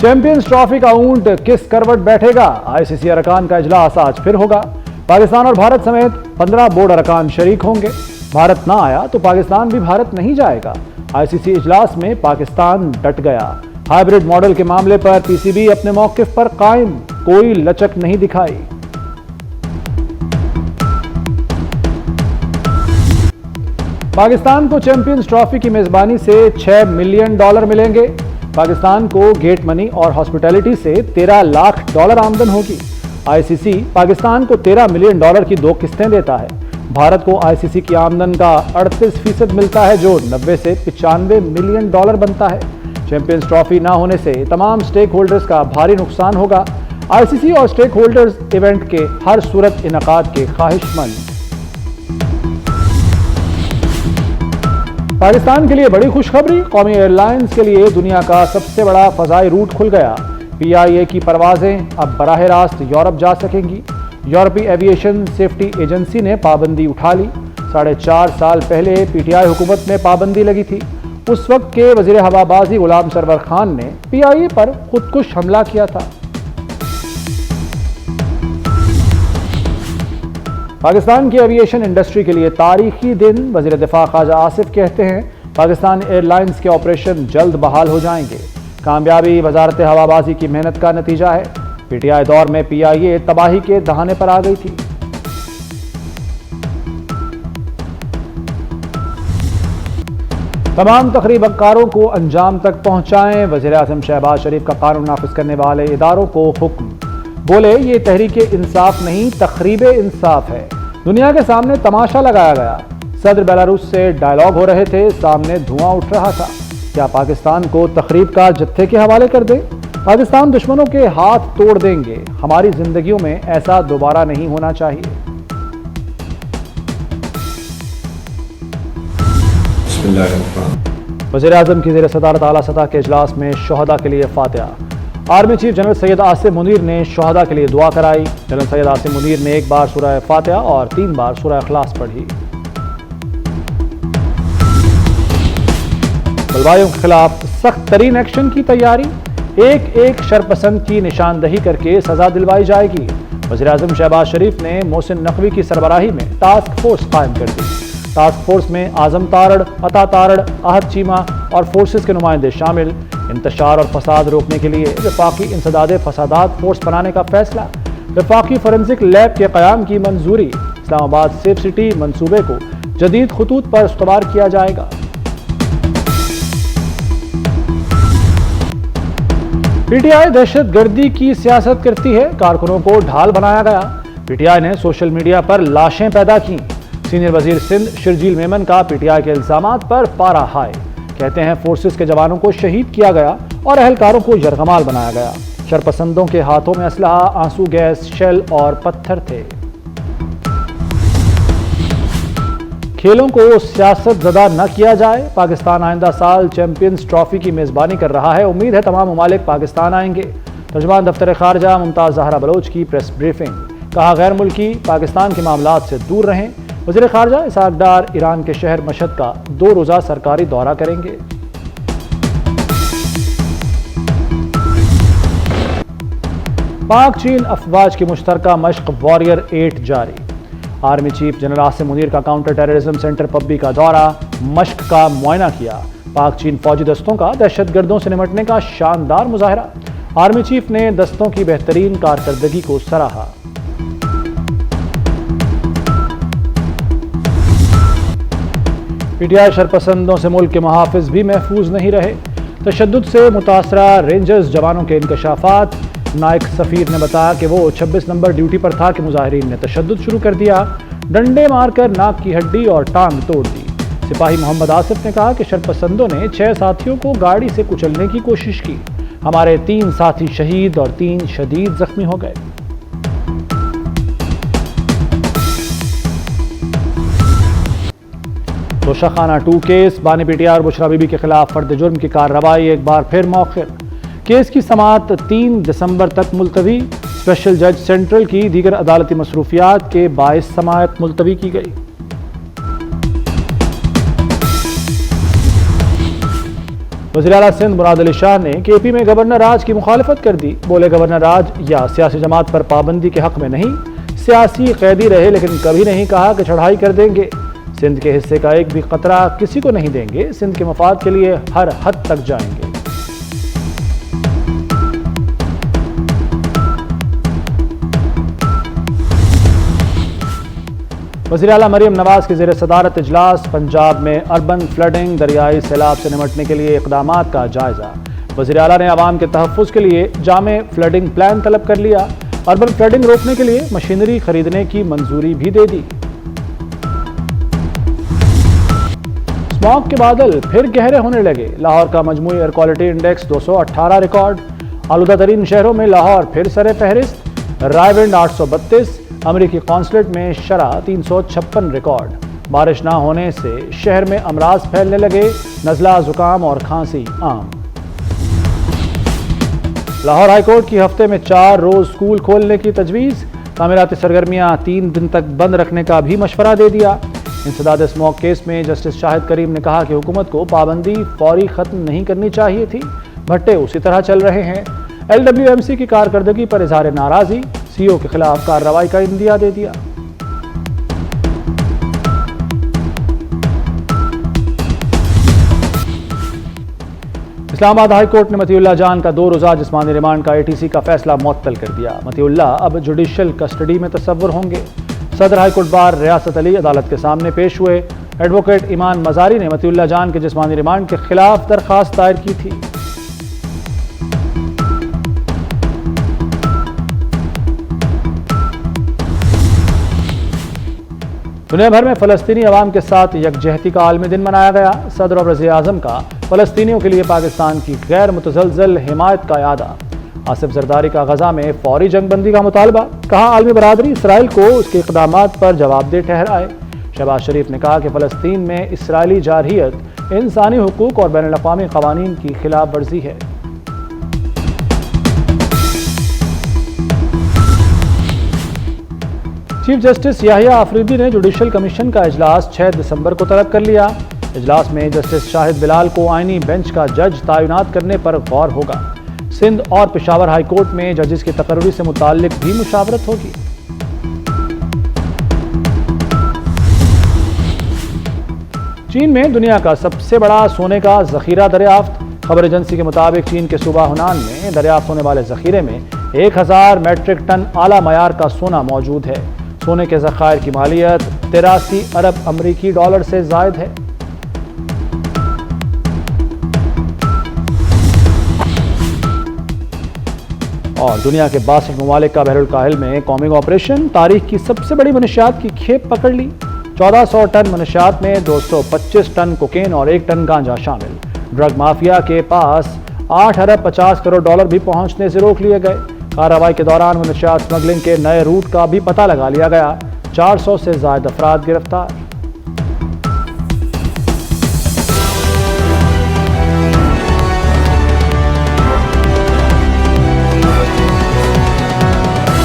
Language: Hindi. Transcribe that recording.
चैंपियंस ट्रॉफी का ऊंट किस करवट बैठेगा? आईसीसी अरकान का इजलास आज फिर होगा। पाकिस्तान और भारत समेत 15 बोर्ड अरकान शरीक होंगे। भारत ना आया तो पाकिस्तान भी भारत नहीं जाएगा। आईसीसी इजलास में पाकिस्तान डट गया। हाइब्रिड मॉडल के मामले पर पीसीबी अपने मौकिफ पर कायम, कोई लचक नहीं दिखाई। पाकिस्तान को चैंपियंस ट्रॉफी की मेजबानी से $6 मिलियन मिलेंगे। पाकिस्तान को गेट मनी और हॉस्पिटैलिटी से $13 लाख आमदन होगी। आईसीसी पाकिस्तान को $13 मिलियन की 2 किस्तें देता है। भारत को आईसीसी की आमदन का 38% मिलता है, जो 90 से $95 मिलियन बनता है। चैंपियंस ट्रॉफी ना होने से तमाम स्टेक होल्डर्स का भारी नुकसान होगा। आईसीसी और स्टेक होल्डर्स इवेंट के हर सूरत इनकाद के ख्वाहिशमंद। पाकिस्तान के लिए बड़ी खुशखबरी, कौमी एयरलाइंस के लिए दुनिया का सबसे बड़ा फजाई रूट खुल गया। पीआईए की परवाजें अब बराह रास्त यूरोप जा सकेंगी। यूरोपीय एविएशन सेफ्टी एजेंसी ने पाबंदी उठा ली। 4.5 साल पहले पीटीआई हुकूमत में पाबंदी लगी थी। उस वक्त के वजीर हवाबाजी गुलाम सरवर खान ने पीआईए पर खुदकुश हमला किया था। पाकिस्तान की एविएशन इंडस्ट्री के लिए तारीखी दिन। वजीर दिफा ख्वाजा आसिफ कहते हैं पाकिस्तान एयरलाइंस के ऑपरेशन जल्द बहाल हो जाएंगे। कामयाबी वजारत हवाबाजी की मेहनत का नतीजा है। पीटीआई दौर में पीआईए तबाही के दहाने पर आ गई थी। तमाम तकरीबकारों को अंजाम तक पहुंचाएं। वज़ीर आज़म शहबाज शरीफ का कानून नाफिज करने वाले इदारों को हुक्म। बोले ये तहरीके इंसाफ नहीं, तखरीबे इंसाफ है। दुनिया के सामने तमाशा लगाया गया। सदर बेलारूस से डायलॉग हो रहे थे, सामने धुआं उठ रहा था। क्या पाकिस्तान को तखरीब का जत्थे के हवाले कर दें? पाकिस्तान दुश्मनों के हाथ तोड़ देंगे। हमारी जिंदगियों में ऐसा दोबारा नहीं होना चाहिए। वज़ीर आज़म की ज़ेर सदारत आला सतह के इजलास में शोहदा के लिए फातिहा। Army chief general Syed Asim Munir ने शोहदा के लिए दुआ कराई। जनरल सैयद आसिम मुनीर ने 1 बार सूरह फातिहा और 3 बार सूरह इखलास पढ़ी। बलवाइयों के खिलाफ सख्त तरीन एक्शन की तैयारी। एक शरपसंद की निशानदही करके सजा दिलवाई जाएगी। वज़ीर आज़म शहबाज शरीफ ने मोहसिन नकवी की सरबराही में टास्क फोर्स कायम कर दी। टास्क फोर्स में आजम तारड़, अता तारड़, आहद चीमा और फोर्सेस के नुमाइंदे शामिल। इंतशार और फसाद रोकने के लिए वफाकी इंसदाद फसादात फोर्स बनाने का फैसला। वफाकी फोरेंसिक लैब के क़याम की मंजूरी। इस्लामाबाद सेफ सिटी मंसूबे को जदीद खतूत पर इस्तवार किया जाएगा। पीटीआई दहशतगर्दी की सियासत करती है, कारकुनों को ढाल बनाया गया। पीटीआई ने सोशल मीडिया पर लाशें पैदा की। सीनियर वजीर सिंध शर्जील मेमन का पीटीआई के इल्जामात पर पारा हाई। कहते हैं फोर्सेस के जवानों को शहीद किया गया और अहलकारों को यरगमाल बनाया गया। शरपसंदों के हाथों में असलहा, आंसू गैस, शेल और पत्थर थे। खेलों को सियासत ज़दा न किया जाए। पाकिस्तान आइंदा साल चैंपियंस ट्रॉफी की मेज़बानी कर रहा है। उम्मीद है तमाम ममालिक पाकिस्तान आएंगे। तर्जुमान दफ्तर खारजा मुमताज़ ज़हरा बलोच की प्रेस ब्रीफिंग। कहा गैर मुल्की पाकिस्तान के मामलात से दूर रहें। वज़ीर खारजा इसहाक डार ईरान के शहर मशहद का 2 रोज़ा सरकारी दौरा करेंगे। पाक चीन अफवाज की मुश्तरका मश्क वॉरियर 8 जारी। Army chief general Asim Munir का काउंटर टेररिज्म सेंटर पब्बी का दौरा, मश्क का मुआयना किया। पाक चीन फौजी दस्तों का दहशतगर्दों से निपटने का शानदार मुजाहरा। आर्मी चीफ ने दस्तों की बेहतरीन कारकर्दगी को सराहा। पीटीआई शरपसंदों से मुल्क के मुहाफिज भी महफूज नहीं रहे। तशद्दुद से मुतासरा रेंजर्स जवानों के इंकशाफात। नायक सफ़ीर ने बताया कि वो 26 नंबर ड्यूटी पर था कि मुजाहिरीन ने तशद्दुद शुरू कर दिया। डंडे मारकर नाक की हड्डी और टांग तोड़ दी। सिपाही मोहम्मद आसिफ ने कहा कि शरपसंदों ने 6 साथियों को गाड़ी से कुचलने की कोशिश की। हमारे 3 साथी शहीद और 3 शदीद जख्मी हो गए। तोशाखाना 2 केस। बानी पीटीआई और बुशरा बीबी के खिलाफ फर्द जुर्म की कार्रवाई एक बार फिर मौखिर। केस की समाअत 3 दिसंबर तक मुलतवी। स्पेशल जज सेंट्रल की दीगर अदालती मसरूफियात के बाइस समाअत मुलतवी की गई। वज़ीर आला सिंध मुराद अली शाह ने KP में गवर्नर राज की मुखालफत कर दी। बोले गवर्नर राज या सियासी जमात पर पाबंदी के हक में नहीं, सियासी कैदी रहे, लेकिन कभी नहीं कहा कि चढ़ाई कर देंगे। सिंध के हिस्से का एक भी कतरा किसी को नहीं देंगे। सिंध के मफाद के लिए हर हद तक जाएंगे। वज़ीर आला मरियम नवाज के ज़ेर सदारत इजलास। पंजाब में अर्बन फ्लडिंग, दरियाई सैलाब से निपटने के लिए इक़दामात का जायजा। वज़ीर आला ने आवाम के तहफ़्फ़ुज़ के लिए जामे फ्लडिंग प्लान तलब कर लिया। अर्बन फ्लडिंग रोकने के लिए मशीनरी खरीदने की मंजूरी भी दे दी। स्मॉग के बादल फिर गहरे होने लगे। लाहौर का मजमूई एयर क्वालिटी इंडेक्स 218 रिकॉर्ड। आलूदा तरीन शहरों में लाहौर फिर सरे फहरिस्त। रायविंड 832। अमरीकी कॉन्सुलेट में शरह 356 रिकॉर्ड। बारिश ना होने से शहर में अमराज फैलने लगे। नज़ला, जुकाम और खांसी आम। लाहौर हाईकोर्ट की हफ्ते में 4 रोज स्कूल खोलने की तजवीज़। तामीराती सरगर्मियां 3 दिन तक बंद रखने का भी मशवरा दे दिया। इंसदाद स्मॉग केस में जस्टिस शाहिद करीम ने कहा कि हुकूमत को पाबंदी फौरी खत्म नहीं करनी चाहिए थी। भट्टे उसी तरह चल रहे हैं। LWMC की कारकर्दगी पर इजहार नाराजगी। CO के खिलाफ कार्रवाई का इंदिया दे दिया। इस्लामाबाद हाई कोर्ट ने मतीउल्लाह जान का 2 रोज़ा जिस्मानी रिमांड का ATC का फैसला मुअत्तल कर दिया। मतीउल्लाह अब जुडिशल कस्टडी में तस्वुर होंगे। सदर हाई कोर्ट बार रियासत अली अदालत के सामने पेश हुए। एडवोकेट ईमान मजारी ने मतीउल्लाह जान के जिस्मानी रिमांड के खिलाफ दरखास्त दायर की थी। दुनिया भर में फ़लस्तीनी अवाम के साथ यकजहती का आलमी दिन मनाया गया। सदर और वज़ीर आज़म का फ़लस्तीनियों के लिए पाकिस्तान की गैर मुतज़लज़ल हिमायत का यादा। आसिफ जरदारी का गजा में फौरी जंगबंदी का मुतालबा। कहा आलमी बरादरी इसराइल को उसके इक़दामात पर जवाबदेह ठहराए। शहबाज शरीफ ने कहा कि फ़लस्तीन में इसराइली जारहियत इंसानी हुकूक और बैनुल अक़वामी क़वानीन की खिलाफ वर्जी है। चीफ जस्टिस याहिया आफरीदी ने जुडिशल कमीशन का इजलास 6 दिसंबर को तलब कर लिया। इजलास में जस्टिस शाहिद बिलाल को आईनी बेंच का जज तैनात करने पर गौर होगा। सिंध और पेशावर हाई कोर्ट में जजेस की तकर्री से मुताल्लिक भी मुशावरत होगी। चीन में दुनिया का सबसे बड़ा सोने का जखीरा दरियाफ्त। खबर एजेंसी के मुताबिक चीन के सूबा हुनान में दरियाफ्त होने वाले जखीरे में 1000 मेट्रिक टन आला मयार का सोना मौजूद है। सोने के ज़खायर की मालियत 83 अरब अमरीकी डॉलर से ज़ायद है। और दुनिया के 62 ममालिक का बहरुल काहिल में कॉमिंग ऑपरेशन। तारीख की सबसे बड़ी मनशियात की खेप पकड़ ली। 1400 टन मनशियात में 225 टन कोकेन और 1 टन गांजा शामिल। ड्रग माफिया के पास 8 अरब 50 करोड़ डॉलर भी पहुंचने से रोक लिए गए। कार्रवाई के दौरान मनशियात स्मगलिंग के नए रूट का भी पता लगा लिया गया। 400 से ज्यादा अफराद गिरफ्तार।